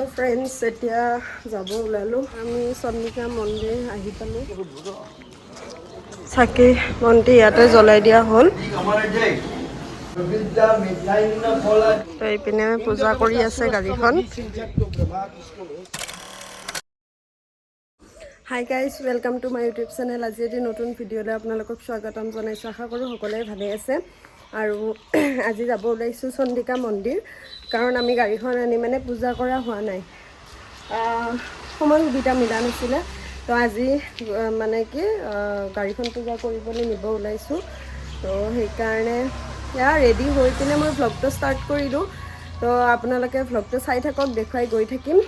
তো ফ্ৰেণ্ডছ এতিয়া যাব ওলালোঁ আমি চন্দিকা মন্দিৰ আহি পালোঁ চাকি বন্তি ইয়াতে জ্বলাই দিয়া হ'ল তো এইপিনে পূজা কৰি আছে গাড়ীখন hi guys welcome to my YouTube channel আজি এটি নতুন ভিডিঅ'লৈ আপোনালোকক স্বাগতম জনাইছোঁ আশা কৰোঁ সকলোৱে ভালে আছে আৰু আজি যাব ওলাইছোঁ চন্দিকা মন্দিৰ কাৰণ আমি গাড়ীখন আনি মানে পূজা কৰা হোৱা নাই সময় সুবিধা মিলা নাছিলে তো আজি মানে কি গাড়ীখন পূজা কৰিবলৈ নিব ওলাইছোঁ তো সেইকাৰণে ৰেডি হৈ পিনে মই ভ্লগটো ষ্টাৰ্ট কৰিলোঁ তো আপোনালোকে ভ্লগটো চাই থাকক দেখুৱাই গৈ থাকিম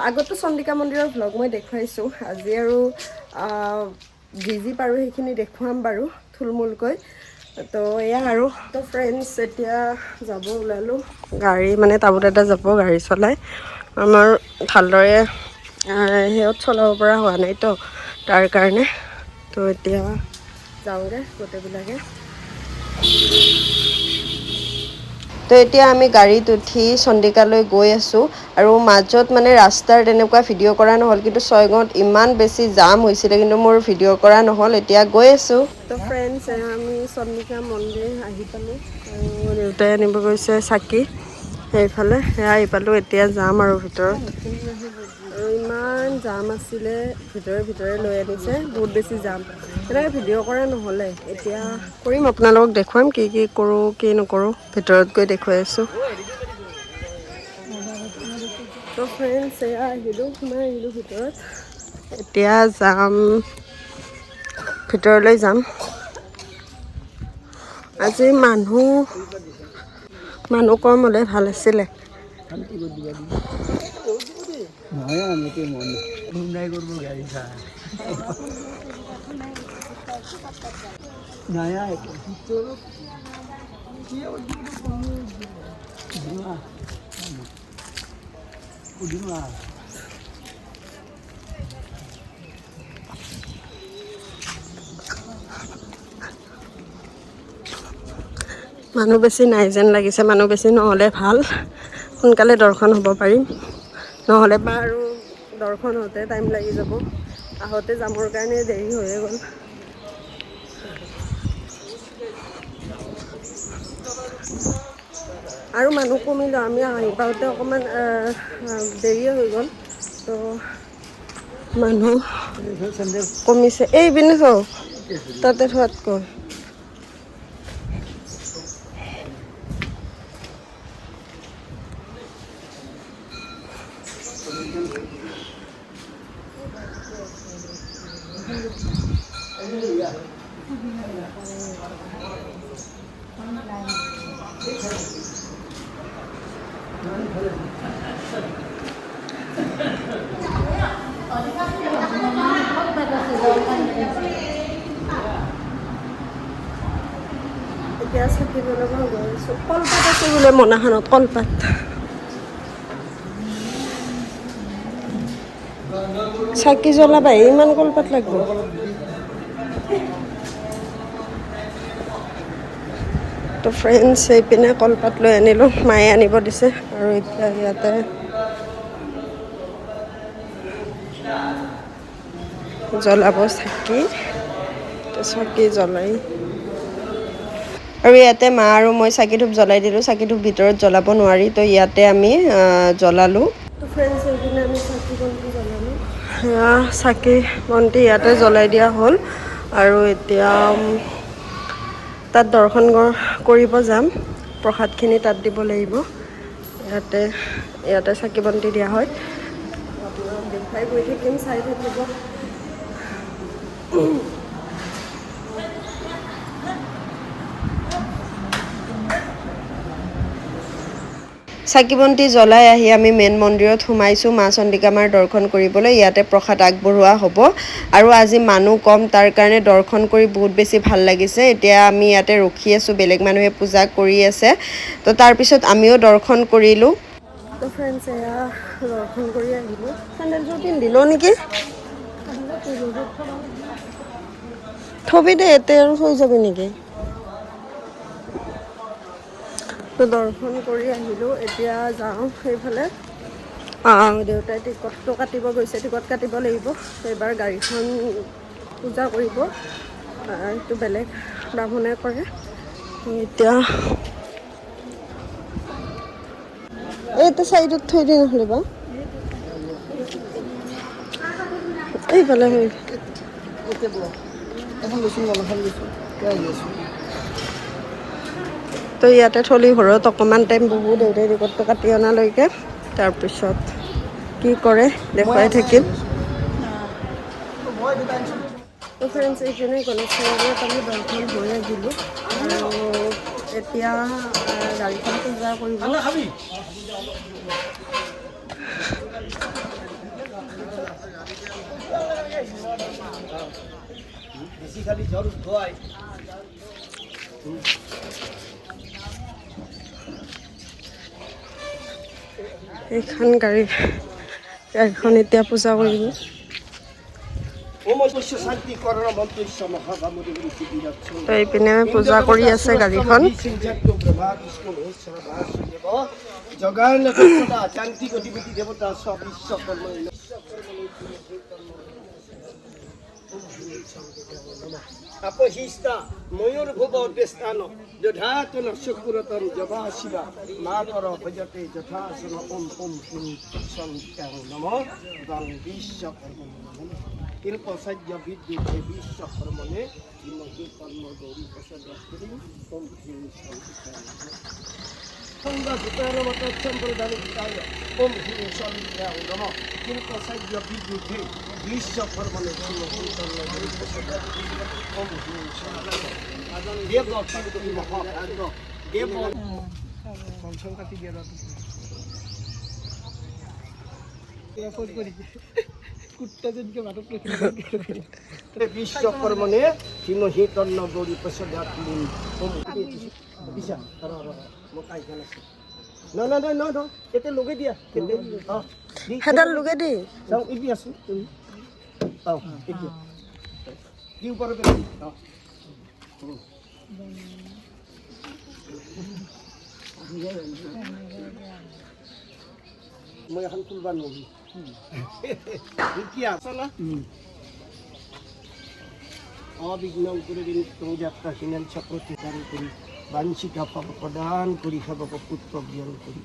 আগতো চন্দিকা মন্দিৰৰ ভ্লগ মই দেখুৱাইছোঁ আজি আৰু যি পাৰোঁ সেইখিনি দেখুৱাম বাৰু থুলমূলকৈ তো এয়া আৰু তো ফ্ৰেণ্ডছ এতিয়া যাব ওলালোঁ গাড়ী মানে টাবুত এটা যাব গাড়ী চলাই আমাৰ ভালদৰে সেহত চলাব পৰা হোৱা নাই তো তাৰ কাৰণে তো এতিয়া যাওঁগৈ গোটেইবিলাকে তো এতিয়া আমি গাড়ীত উঠি চন্দিকালৈ গৈ আছোঁ আৰু মাজত মানে ৰাস্তাৰ তেনেকুৱা ভিডিঅ' কৰা নহ'ল কিন্তু ছয়গাঁৱত ইমান বেছি জাম হৈছিলে কিন্তু মোৰ ভিডিঅ' কৰা নহ'ল এতিয়া গৈ আছোঁ তো ফ্ৰেণ্ডছ আমি চন্দিকা মন্দিৰ আহি পালোঁ আৰু দেউতাই আনিব গৈছে চাকি সেইফালে সেয়া আহি পালোঁ এতিয়া যাম আৰু ভিতৰত আৰু ইমান জাম আছিলে ভিতৰে লৈ আনিছে বহুত বেছি জাম এনেকৈ ভিডিঅ' কৰা নহ'লে এতিয়া কৰিম আপোনালোকক দেখুৱাম কি কৰোঁ কি নকৰোঁ ভিতৰত গৈ দেখুৱাই আছোঁ তো ফ্ৰেণ্ডছ এয়া সোমাই আহিলোঁ ভিতৰত এতিয়া যাম ভিতৰলৈ যাম আজি মানুহ কম হ'লে ভাল আছিলে মানুহ বেছি নাই যেন লাগিছে মানুহ বেছি নহ'লে ভাল সোনকালে দৰ্শন হ'ব পাৰিম নহ'লে বা আৰু দৰ্শন হওঁতে টাইম লাগি যাব আহোঁতে যামৰ কাৰণে দেৰি হৈয়ে গ'ল আৰু মানুহ কমিলোঁ আমি আহি পাওঁতে অকণমান দেৰিয়ে হৈ গ'ল তো মানুহ কমিছে এইপিনে থওঁ তাতে থোৱাতকৈ এতিয়া চাকি জ্বলাব গৈ আছোঁ কলপাত আছে বোলে মনাখানত কলপাত চাকি জ্বলাবা ইমান কলপাত লাগিব তো ফ্ৰেণ্ডছ এইপিনে কলপাত লৈ আনিলোঁ মায়ে আনিব দিছে আৰু এতিয়া ইয়াতে জ্বলাব চাকি তো চাকি জ্বলাই আৰু ইয়াতে মা আৰু মই চাকি ধূপ জ্বলাই দিলোঁ চাকি ধূপ ভিতৰত জ্বলাব নোৱাৰি তো ইয়াতে আমি জ্বলালোঁ তো ফ্ৰেণ্ডছ এইপিনে আমি চাকি বন্তি জ্বলালোঁ চাকি বন্তি ইয়াতে জ্বলাই দিয়া হ'ল আৰু এতিয়া তাত দৰ্শন কৰিব যাম প্ৰসাদখিনি তাত দিব লাগিব ইয়াতে চাকি বন্তি দিয়া হয় আপোনাক দেখুৱাই গৈ থাকিম চাই থাকিব চাকি বন্তি জ্বলাই আহি আমি মেইন মন্দিৰত সোমাইছোঁ মা চন্দিকা মাৰ দৰ্শন কৰিবলৈ ইয়াতে প্ৰসাদ আগবঢ়োৱা হ'ব আৰু আজি মানুহ কম তাৰ কাৰণে দৰ্শন কৰি বহুত বেছি ভাল লাগিছে এতিয়া আমি ইয়াতে ৰখি আছোঁ বেলেগ মানুহে পূজা কৰি আছে তো তাৰপিছত আমিও দৰ্শন কৰিলোঁ তো ফ্ৰেণ্ডছ এয়া দৰ্শন কৰি আহিলোঁ চেণ্ডেলযোৰ পিন্ধিলোঁ নেকি থবি দে এতে আৰু থৈ যাবি নেকি তো দৰ্শন কৰি আহিলোঁ এতিয়া যাওঁ সেইফালে দেউতাই টিকটটো কাটিব গৈছে, টিকট কাটিব লাগিব। এইবাৰ গাড়ীখন পূজা কৰিব, এইটো বেলেগ ব্ৰাহ্মণে কৰে। এতিয়া এইটো চাইডত থৈ দি নহ'লে বা এইফালে হৈ তো ইয়াতে থলি ঘৰত অকণমান টাইম বহু দেউতাই টিকটটো কাটি অনালৈকে, তাৰপিছত কি কৰে দেখুৱাই থাকিম। তো ফ্ৰেণ্ডছ, এইপিনে গণেশ মন্দিৰত আমি দৰ্শন হৈ আহিলোঁ আৰু এতিয়া গাড়ীখন পূজা কৰিব। এইখন গাড়ীখন এতিয়া পূজা কৰিব। তো এইপিনে পূজা কৰি আছে গাড়ীখন। अपहिष्टा मयूरभुव देस्तान दधातन शुक्रतन जवा शिवा मातर भजते जथासन ओम ओम ह्रीं सन्त्यां नमः गं विश्वकर्मणे नमः कृपसज्ज विद्युते विश्वकर्मणे धीमहि तन्नो गौरी प्रचोदयात् ओम ह्रीं सन्त्यां संगीतानमतच्छम्प्रदानिकाय ओम ह्रीं सन्त्यां नमः कृपसज्ज विद्युते विश्वकर्मणे धीमहि तन्नो गौरी प्रचोदयात् ओम ह्रीं सन्त्यां देव लक्ष्मी महाभाग देव पंचम काटी दिया कुत्ता जिनके बातों पे विश्वकर्मणे धीमहि तन्नो गौरी प्रचोदयात् ओम दिशा मोकाई जाना ना ना ना ना केते लोगे दिया केते हां হেডাল লুকে দি जाओ इबी आसु आओ इबी की ऊपर पे हां मैं এখন তুলবা নবি কি আছে না অবিঘ্ন করে দিন তুমি যাত্রা সিনেন চক্রতিকারী করি বাঞ্ছিকা ফল প্রদান করি সবক পুত্র জ্ঞান করি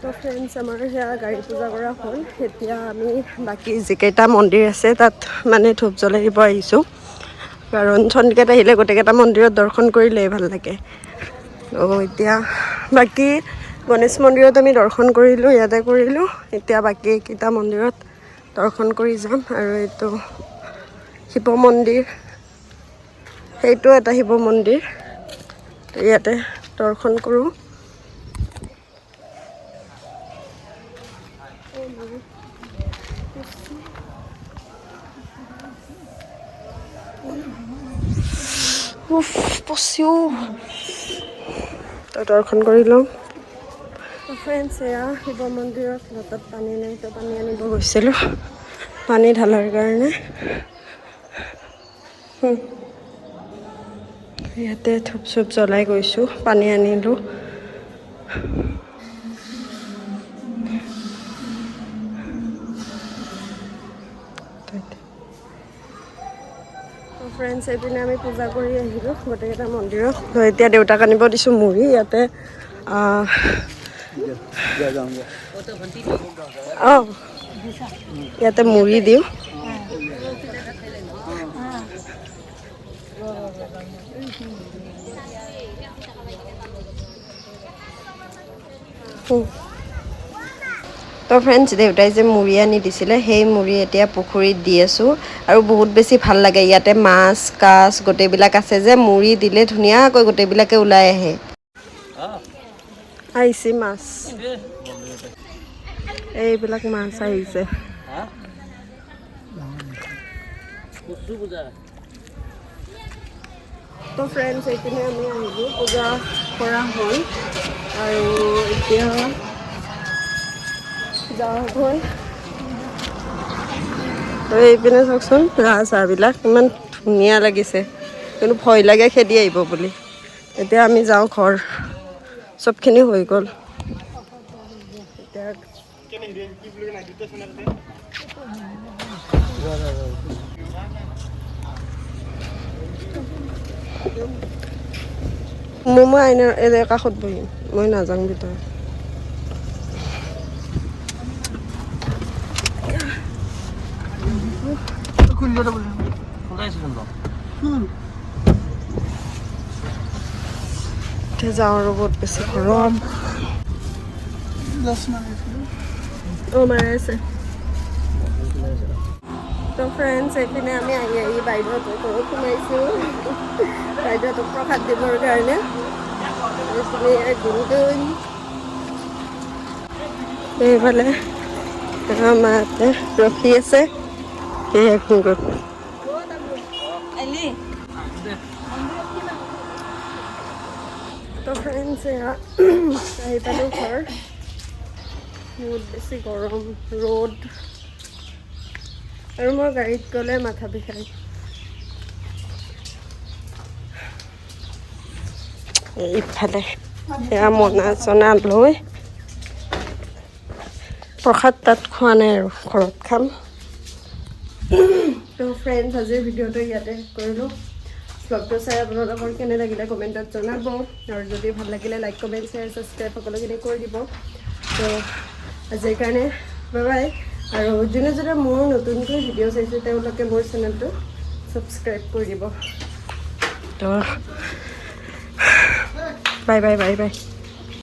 তো ফ্ৰেণ্ডছ, আমাৰ সেয়া গাড়ী পূজা কৰা হ'ল। এতিয়া আমি বাকী যিকেইটা মন্দিৰ আছে তাত মানে ধূপ জ্বলাই দিব আহিছোঁ, কাৰণ চন্দিকাত আহিলে গোটেইকেইটা মন্দিৰত দৰ্শন কৰিলেই ভাল লাগে। তো এতিয়া বাকী গণেশ মন্দিৰত আমি দৰ্শন কৰিলোঁ, ইয়াতে কৰিলোঁ। এতিয়া বাকী এইকেইটা মন্দিৰত দৰ্শন কৰি যাম। আৰু এইটো শিৱ মন্দিৰ, সেইটো এটা শিৱ মন্দিৰ, তো ইয়াতে দৰ্শন কৰোঁ। পচিও তো দৰ্শন কৰি লওঁ। ফ্ৰেণ্ডছ, এয়া শিৱ মন্দিৰত হাতত পানী নাই, তো পানী আনিব গৈছিলোঁ, পানী ঢালাৰ কাৰণে। ইয়াতে ধূপ চুপ জ্বলাই গৈছোঁ, পানী আনিলোঁ। ফ্ৰেণ্ডছ, এইপিনে আমি পূজা কৰি আহিলোঁ গোটেইকেইটা মন্দিৰত। তো এতিয়া দেউতাক আনিব দিছোঁ মুড়ি। ইয়াতে ইয়াতে মুড়ি দিওঁ। তো ফ্ৰেণ্ডছ, দেউতাই যে মুড়ি আনি দিছিলে সেই মুড়ি এতিয়া পুখুৰীত দি আছোঁ। আৰু বহুত বেছি ভাল লাগে, ইয়াতে মাছ কাছ গোটেইবিলাক আছে যে, মুড়ি দিলে ধুনীয়াকৈ গোটেইবিলাকে ওলাই আহে। আহিছে মাছ, এইবিলাক মাছ আহিছে। তো ফ্ৰেণ্ডছ, এইপিনে আমি আহিলোঁ, পূজা কৰা হ'ল আৰু এতিয়া যাওঁ হ'ল। তো এইপিনে চাওকচোন ৰাজহাঁহবিলাক ইমান ধুনীয়া লাগিছে, কিন্তু ভয় লাগে খেদি আহিব বুলি। এতিয়া আমি যাওঁ ঘৰ। চবখিনি হৈ গ'ল এতিয়া মই আইনাৰ এই কাষত বহিম মই নাযাওঁ ভিতৰত এতিয়া যাওঁ আৰু বহুত বেছি গৰম মাৰি আছে তো ফ্ৰেণ্ডছ এইপিনে আমি আহি বাইদেউহঁতৰ ঘৰত সোমাইছোঁ বাইদেউহঁতক প্ৰসাদ দিবৰ কাৰণে এইফালে মাহঁতে ৰখি আছে তো ফ্ৰেণ্ডছ আহি পালোঁ ঘৰ বহুত বেছি গৰম ৰ'দ আৰু মই গাড়ীত গ'লে মাথা বিষাই এইফালে সেয়া মনা চনা লৈ প্ৰসাদ তাত খোৱা নাই আৰু ঘৰত খাম তো ফ্ৰেণ্ডছ আজিৰ ভিডিঅ'টো ইয়াতে কৰিলোঁ ব্লগটো চাই আপোনালোকৰ কেনে লাগিলে কমেণ্টত জনাব আৰু যদি ভাল লাগিলে লাইক কমেণ্ট শ্বেয়াৰ ছাবস্ক্ৰাইব সকলোখিনি কৰি দিব তো আজিৰ কাৰণে বাই বাই আৰু যোনে যোনে মোৰ নতুনকৈ ভিডিঅ' চাইছে তেওঁলোকে মোৰ চেনেলটো ছাবস্ক্ৰাইব কৰি দিব তো বাই বাই বাই বাই